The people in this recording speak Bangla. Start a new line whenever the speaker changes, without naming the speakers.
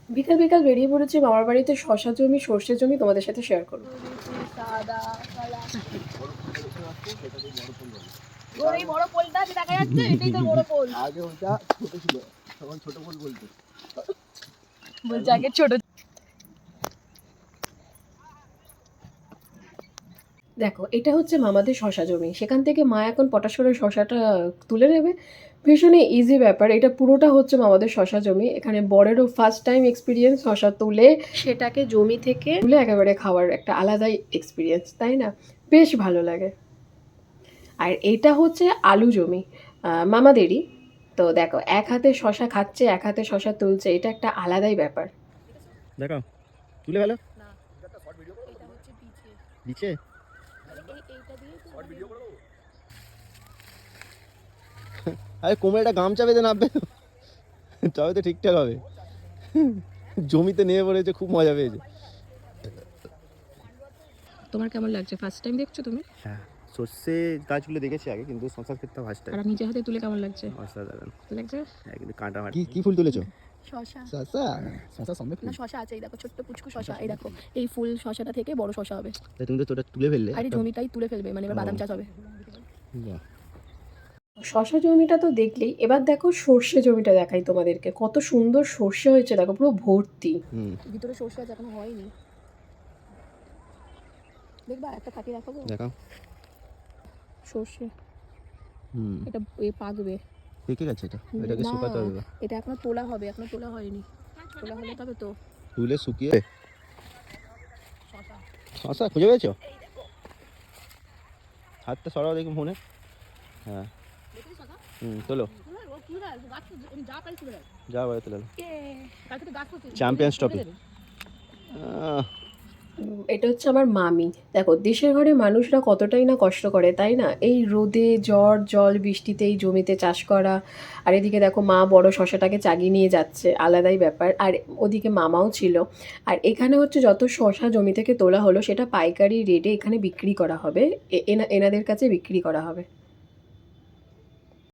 বিকাল বিকাল বেরিয়ে পড়েছি মামার বাড়িতে শশা জমি সর্ষে জমি তোমাদের সাথে শেয়ার করবো।
বড় পোলটা দেখা যাচ্ছে, এটাই তো বড় পোল।
আগে ওটা ছোট ছিল, তখন ছোট পোল বলতো।
বলছে আগে ছোট।
দেখো এটা হচ্ছে মামাদের শশা জমি, সেখান থেকে মা এখন পটাশ করে শশাটা তুলে নেবে। ভীষণই ইজি ব্যাপার, এটা পুরোটা হচ্ছে মামাদের শশা জমি। এখানে বরেরও ফার্স্ট টাইম এক্সপিরিয়েন্স শশা তুলে সেটাকে জমি থেকে তুলে একেবারে খাওয়ার একটা আলাদাই এক্সপিরিয়েন্স, তাই না? বেশ ভালো লাগে। আর এটা হচ্ছে আলু জমি মামাদেরই। তো দেখো এক হাতে শশা খাচ্ছে, এক হাতে শশা তুলছে, এটা একটা আলাদাই ব্যাপার।
দেখো তুলে গেল
না, এটা হচ্ছে পিছে।
নিচে।
এইটা দিয়ে
আরে কোমরেটা গামছা বেঁধে নামবে তবে তো ঠিকঠাক হবে। জমিতে নেমে পড়েছে, খুব মজা পেয়েছে।
তোমার কেমন লাগছে? ফার্স্ট টাইম দেখছো তুমি?
হ্যাঁ, সর্ষে গাছগুলো দেখেছি আগে, কিন্তু শশার ক্ষেত্রে ফার্স্ট টাইম।
আর নিজে হাতে তুলে কেমন লাগছে?
অসাধারণ
লাগছে?
হ্যাঁ, কিন্তু কাঁটা কি কি ফুল তুলেছো?
শশা।
শশা? শশা সমেত
না, শশা আছে, এই দেখো ছোট্ট পুচকু শশা। এই দেখো এই ফুল শশাটা থেকে বড় শশা হবে।
তাই তুমি তো তোটা তুলে ফেললে।
আর এই জমিটাই তুলে ফেলবে, মানে এবার বাদাম চাষ হবে।
বাহ।
শশা জমিটা তো দেখলেই, এবার দেখো সর্ষে জমিটা দেখাই তোমাদেরকে। কত সুন্দর সর্ষে হয়েছে দেখো, পুরো ভর্তি।
ভিতরে সর্ষে আছে, এখনো হয়নি। দেখবা একটা কাটি দেখাবো।
দেখাও।
সর্ষে এটা পাকবে।
পেকে গেছে এটা, এটাকে শুকাতে হবে।
এটা এখনো তোলা হবে, এখনো তোলা হয়নি। তোলা হলে তবে তো।
তুলে শুকিয়ে
শশা।
শশা খুঁজে পেয়েছো? হাতটা সরাও দেখি ফোনে। হ্যাঁ তোলো, যা বাইরে তোলো। Champions trophy.
এটা হচ্ছে আমার মামি। দেখো দেশের ঘরে মানুষরা কতটাই না কষ্ট করে, তাই না? এই রোদে ঝড় জল বৃষ্টিতে এই জমিতে চাষ করা। আর এদিকে দেখো মা বড় শশাটাকে চাগিয়ে নিয়ে যাচ্ছে, আলাদাই ব্যাপার। আর ওদিকে মামাও ছিল। আর এখানে হচ্ছে যত শশা জমি থেকে তোলা হলো সেটা পাইকারি রেটে এখানে বিক্রি করা হবে, এনাদের কাছে বিক্রি করা হবে।